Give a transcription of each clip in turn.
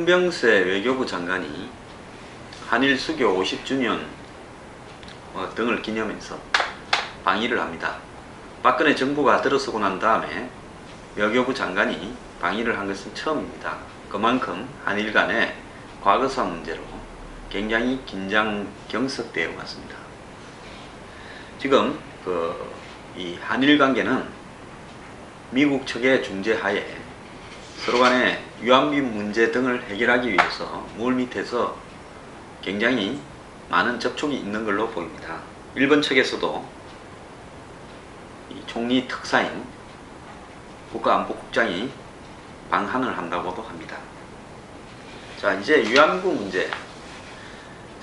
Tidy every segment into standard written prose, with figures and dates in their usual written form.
윤병세 외교부 장관이 한일 수교 50주년 등을 기념해서 방일을 합니다. 박근혜 정부가 들어서고 난 다음에 외교부 장관이 방일을 한 것은 처음입니다. 그만큼 한일 간의 과거사 문제로 굉장히 긴장 경색되어 왔습니다. 지금 이 한일 관계는 미국 측의 중재하에 서로 간의 위안부 문제 등을 해결하기 위해서 물밑에서 굉장히 많은 접촉이 있는 걸로 보입니다. 일본 측에서도 이 총리 특사인 국가안보국장이 방한을 한다고도 합니다. 자, 이제 위안부 문제.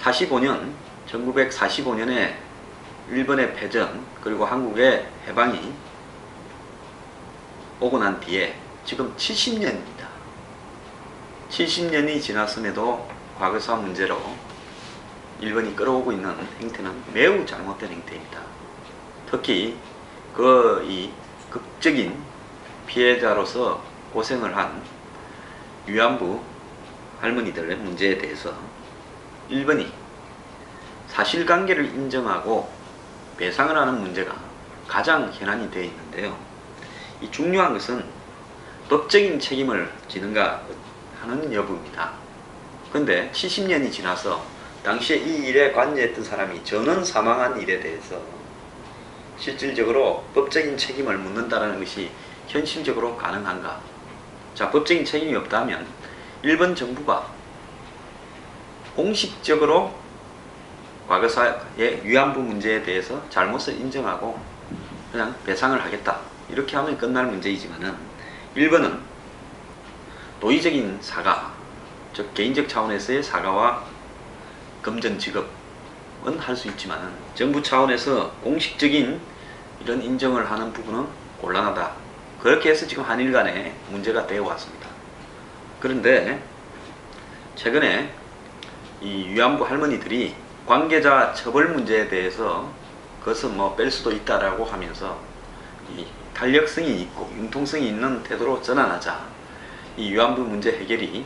1945년에 일본의 패전 그리고 한국의 해방이 오고 난 뒤에 지금 70년입니다. 70년이 지났음에도 과거사 문제로 일본이 끌어오고 있는 행태는 매우 잘못된 행태입니다. 특히 이 극적인 피해자로서 고생을 한 위안부 할머니들의 문제에 대해서 일본이 사실관계를 인정하고 배상을 하는 문제가 가장 현안이 되어 있는데요. 이 중요한 것은 법적인 책임을 지는가 하는 여부입니다. 그런데 70년이 지나서 당시에 이 일에 관여했던 사람이 전원 사망한 일에 대해서 실질적으로 법적인 책임을 묻는다는 것이 현실적으로 가능한가? 자, 법적인 책임이 없다면 일본 정부가 공식적으로 과거사의 위안부 문제에 대해서 잘못을 인정하고 그냥 배상을 하겠다, 이렇게 하면 끝날 문제이지만은 일본은 도의적인 사과, 즉 개인적 차원에서의 사과와 금전 지급은 할 수 있지만은 정부 차원에서 공식적인 이런 인정을 하는 부분은 곤란하다. 그렇게 해서 지금 한일 간에 문제가 되어 왔습니다. 그런데 최근에 이 위안부 할머니들이 관계자 처벌 문제에 대해서 그것은 뭐 뺄 수도 있다라고 하면서 이 탄력성이 있고 융통성이 있는 태도로 전환하자, 이 위안부 문제 해결이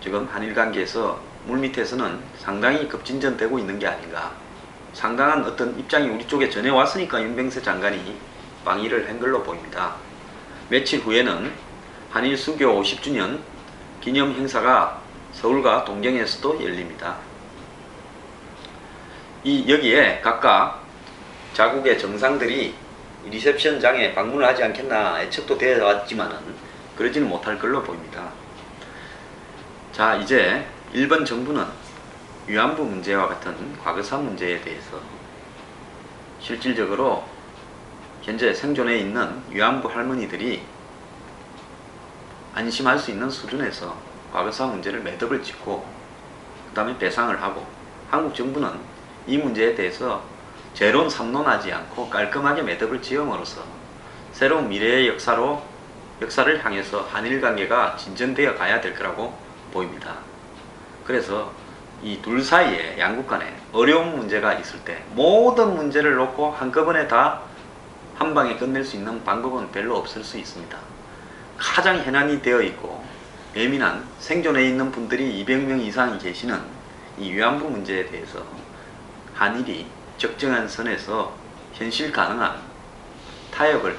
지금 한일 관계에서 물밑에서는 상당히 급진전되고 있는 게 아닌가, 상당한 어떤 입장이 우리 쪽에 전해왔으니까 윤병세 장관이 방일을 한 걸로 보입니다. 며칠 후에는 한일 수교 50주년 기념 행사가 서울과 동경에서도 열립니다. 여기에 각각 자국의 정상들이 리셉션장에 방문을 하지 않겠나 예측도 되어 왔지만은 그러지는 못할 걸로 보입니다. 자, 이제 일본 정부는 위안부 문제와 같은 과거사 문제에 대해서 실질적으로 현재 생존해 있는 위안부 할머니들이 안심할 수 있는 수준에서 과거사 문제를 매듭을 짓고 그 다음에 배상을 하고, 한국 정부는 이 문제에 대해서 재론 삼론하지 않고 깔끔하게 매듭을 지음으로써 새로운 미래의 역사를 향해서 한일 관계가 진전되어 가야 될 거라고 보입니다. 그래서 이 둘 사이에 양국 간에 어려운 문제가 있을 때 모든 문제를 놓고 한꺼번에 다 한 방에 끝낼 수 있는 방법은 별로 없을 수 있습니다. 가장 현안이 되어 있고 예민한 생존해 있는 분들이 200명 이상 계시는 이 위안부 문제에 대해서 한일이 적정한 선에서 현실 가능한 타협을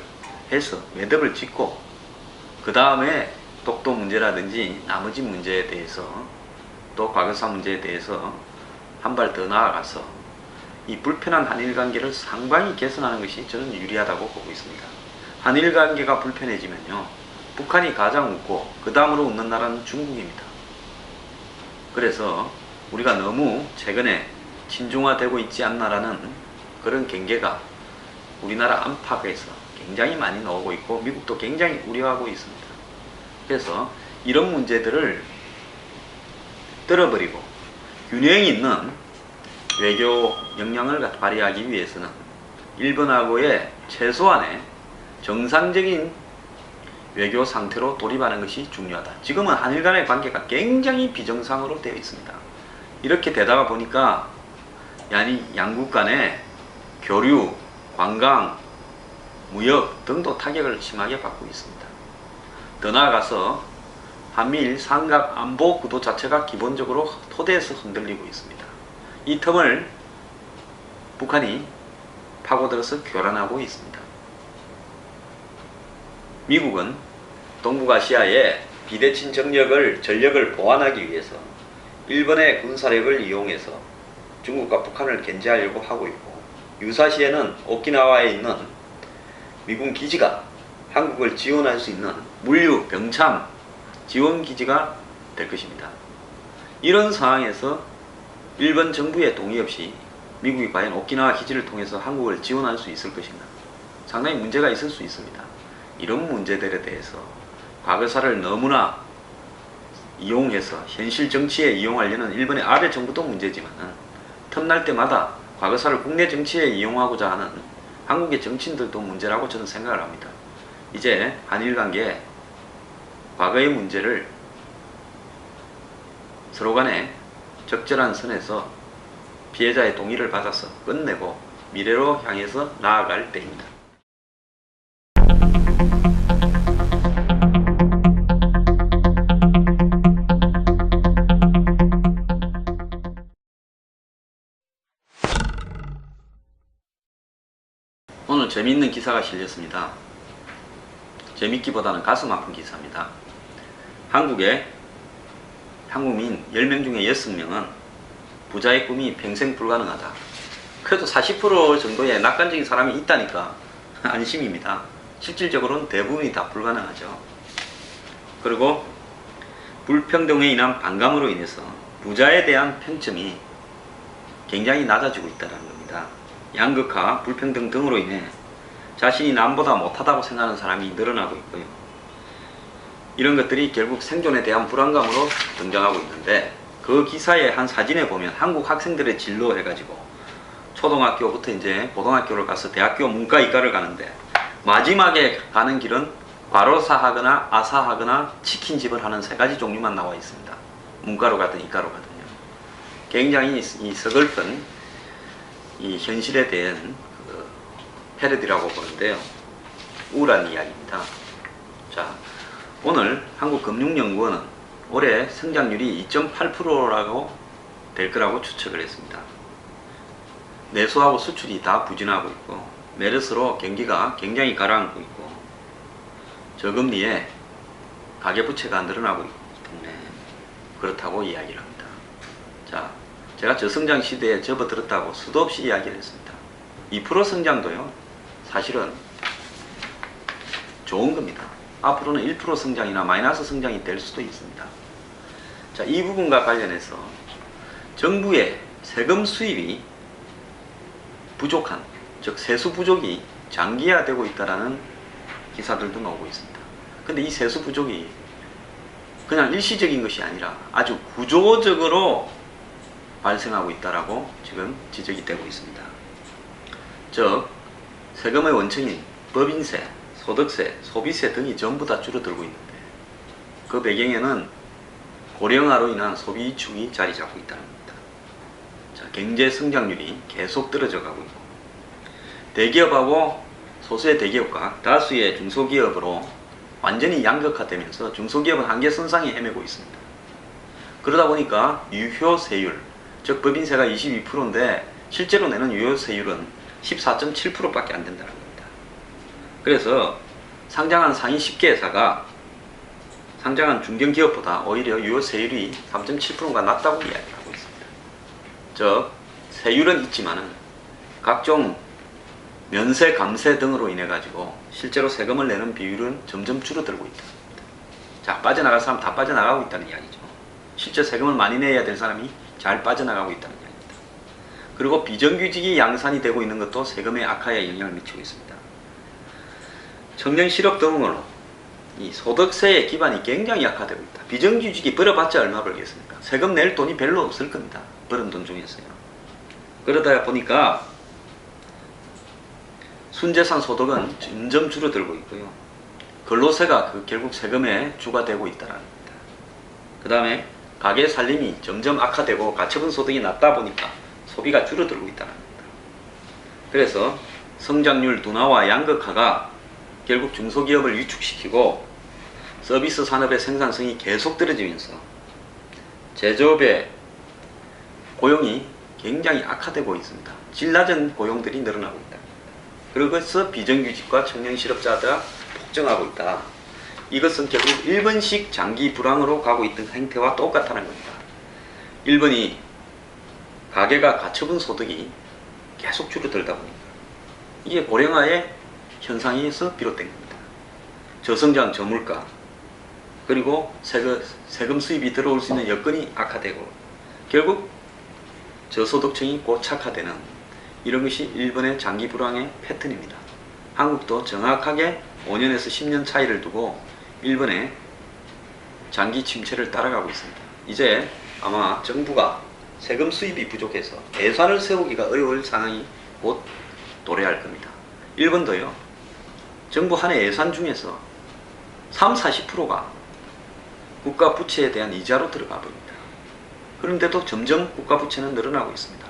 해서 매듭을 짓고 그 다음에 독도 문제라든지 나머지 문제에 대해서 또 과거사 문제에 대해서 한 발 더 나아가서 이 불편한 한일 관계를 상당히 개선하는 것이 저는 유리하다고 보고 있습니다. 한일 관계가 불편해지면요, 북한이 가장 웃고 그 다음으로 웃는 나라는 중국입니다. 그래서 우리가 너무 최근에 친중화되고 있지 않나라는 그런 경계가 우리나라 안팎에서 굉장히 많이 나오고 있고 미국도 굉장히 우려하고 있습니다. 그래서 이런 문제들을 떨어버리고 균형 있는 외교 역량을 발휘하기 위해서는 일본하고의 최소한의 정상적인 외교 상태로 돌입하는 것이 중요하다. 지금은 한일 간의 관계가 굉장히 비정상으로 되어 있습니다. 이렇게 되다가 보니까 양국 간의 교류, 관광, 무역 등도 타격을 심하게 받고 있습니다. 더 나아가서 한미일 삼각 안보 구도 자체가 기본적으로 토대에서 흔들리고 있습니다. 이 틈을 북한이 파고들어서 교란하고 있습니다. 미국은 동북아시아의 비대칭 전력을 보완하기 위해서 일본의 군사력을 이용해서 중국과 북한을 견제하려고 하고 있고, 유사시에는 오키나와에 있는 미군 기지가 한국을 지원할 수 있는 물류, 병참 지원 기지가 될 것입니다. 이런 상황에서 일본 정부의 동의 없이 미국이 과연 오키나와 기지를 통해서 한국을 지원할 수 있을 것인가? 상당히 문제가 있을 수 있습니다. 이런 문제들에 대해서 과거사를 너무나 이용해서 현실 정치에 이용하려는 일본의 아베 정부도 문제지만, 틈날 때마다 과거사를 국내 정치에 이용하고자 하는 한국의 정치인들도 문제라고 저는 생각을 합니다. 이제 한일 관계 과거의 문제를 서로 간에 적절한 선에서 피해자의 동의를 받아서 끝내고 미래로 향해서 나아갈 때입니다. 오늘 재미있는 기사가 실렸습니다. 재밌기보다는 가슴 아픈 기사입니다. 한국민 10명 중에 6명은 부자의 꿈이 평생 불가능하다. 그래도 40% 정도의 낙관적인 사람이 있다니까 안심입니다. 실질적으로는 대부분이 다 불가능하죠. 그리고 불평등에 인한 반감으로 인해서 부자에 대한 평점이 굉장히 낮아지고 있다는 겁니다. 양극화, 불평등 등으로 인해 자신이 남보다 못하다고 생각하는 사람이 늘어나고 있고요. 이런 것들이 결국 생존에 대한 불안감으로 등장하고 있는데, 그 기사의 한 사진에 보면 한국 학생들의 진로 해가지고 초등학교부터 이제 고등학교를 가서 대학교 문과 이과를 가는데, 마지막에 가는 길은 과로사 하거나 아사하거나 치킨집을 하는 3가지 종류만 나와 있습니다. 문과로 가든 이과로 가든요. 굉장히 이 서글픈 이 현실에 대한 패러디라고 보는데요. 우울한 이야기입니다. 자, 오늘 한국금융연구원은 올해 성장률이 2.8%라고 될 거라고 추측을 했습니다. 내수하고 수출이 다 부진하고 있고, 메르스로 경기가 굉장히 가라앉고 있고, 저금리에 가계부채가 늘어나고 있기 때문에 그렇다고 이야기를 합니다. 자, 제가 저성장 시대에 접어들었다고 수도 없이 이야기를 했습니다. 2% 성장도요, 사실은 좋은 겁니다. 앞으로는 1% 성장이나 마이너스 성장이 될 수도 있습니다. 자, 이 부분과 관련해서 정부의 세금 수입이 부족한, 즉 세수 부족이 장기화되고 있다는 기사들도 나오고 있습니다. 근데 이 세수 부족이 그냥 일시적인 것이 아니라 아주 구조적으로 발생하고 있다라고 지금 지적이 되고 있습니다. 즉, 세금의 원천인 법인세, 소득세, 소비세 등이 전부 다 줄어들고 있는데, 그 배경에는 고령화로 인한 소비 위축이 자리 잡고 있다는 겁니다. 자, 경제 성장률이 계속 떨어져 가고 있고, 대기업하고 소수의 대기업과 다수의 중소기업으로 완전히 양극화되면서 중소기업은 한계선상에 헤매고 있습니다. 그러다 보니까 유효세율, 즉 법인세가 22%인데 실제로 내는 유효세율은 14.7%밖에 안 된다는 겁니다. 그래서 상장한 상위 10개 회사가 상장한 중견기업보다 오히려 유효세율이 3.7%가 낮다고 이야기하고 있습니다. 즉, 세율은 있지만은 각종 면세, 감세 등으로 인해 가지고 실제로 세금을 내는 비율은 점점 줄어들고 있다는 겁니다. 자, 빠져나갈 사람 다 빠져나가고 있다는 이야기죠. 실제 세금을 많이 내야 될 사람이 잘 빠져나가고 있다는 이야기입니다. 그리고 비정규직이 양산이 되고 있는 것도 세금의 악화에 영향을 미치고 있습니다. 청년 실업 등으로 이 소득세의 기반이 굉장히 약화되고 있다. 비정규직이 벌어봤자 얼마 벌겠습니까? 세금 낼 돈이 별로 없을 겁니다. 벌은 돈 중에서요. 그러다 보니까 순재산 소득은 점점 줄어들고 있고요. 근로세가 결국 세금의 주가 되고 있다는 겁니다. 그 다음에 가계 살림이 점점 악화되고 가처분 소득이 낮다 보니까 소비가 줄어들고 있다는 겁니다. 그래서 성장률 둔화와 양극화가 결국 중소기업을 위축시키고 서비스 산업의 생산성이 계속 떨어지면서 제조업의 고용이 굉장히 악화되고 있습니다. 질 낮은 고용들이 늘어나고 있다. 그래서 비정규직과 청년 실업자가 폭증하고 있다. 이것은 결국 일본식 장기 불황으로 가고 있던 행태와 똑같다는 겁니다. 일본이 가계가 가처분 소득이 계속 줄어들다 보니까 이게 고령화의 현상에서 비롯된 겁니다. 저성장 저물가 그리고 세금 수입이 들어올 수 있는 여건이 악화되고 결국 저소득층이 고착화되는 이런 것이 일본의 장기 불황의 패턴입니다. 한국도 정확하게 5년에서 10년 차이를 두고 일본의 장기 침체를 따라가고 있습니다. 이제 아마 정부가 세금 수입이 부족해서 예산을 세우기가 어려울 상황이 곧 도래할 겁니다. 일본도요. 정부 한 해 예산 중에서 30~40%가 국가 부채에 대한 이자로 들어가 버립니다. 그런데도 점점 국가 부채는 늘어나고 있습니다.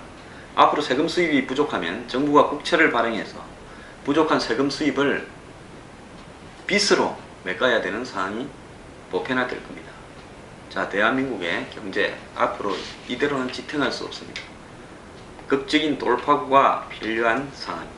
앞으로 세금 수입이 부족하면 정부가 국채를 발행해서 부족한 세금 수입을 빚으로 메꿔야 되는 상황이 보편화될 겁니다. 자, 대한민국의 경제 앞으로 이대로는 지탱할 수 없습니다. 극적인 돌파구가 필요한 상황입니다.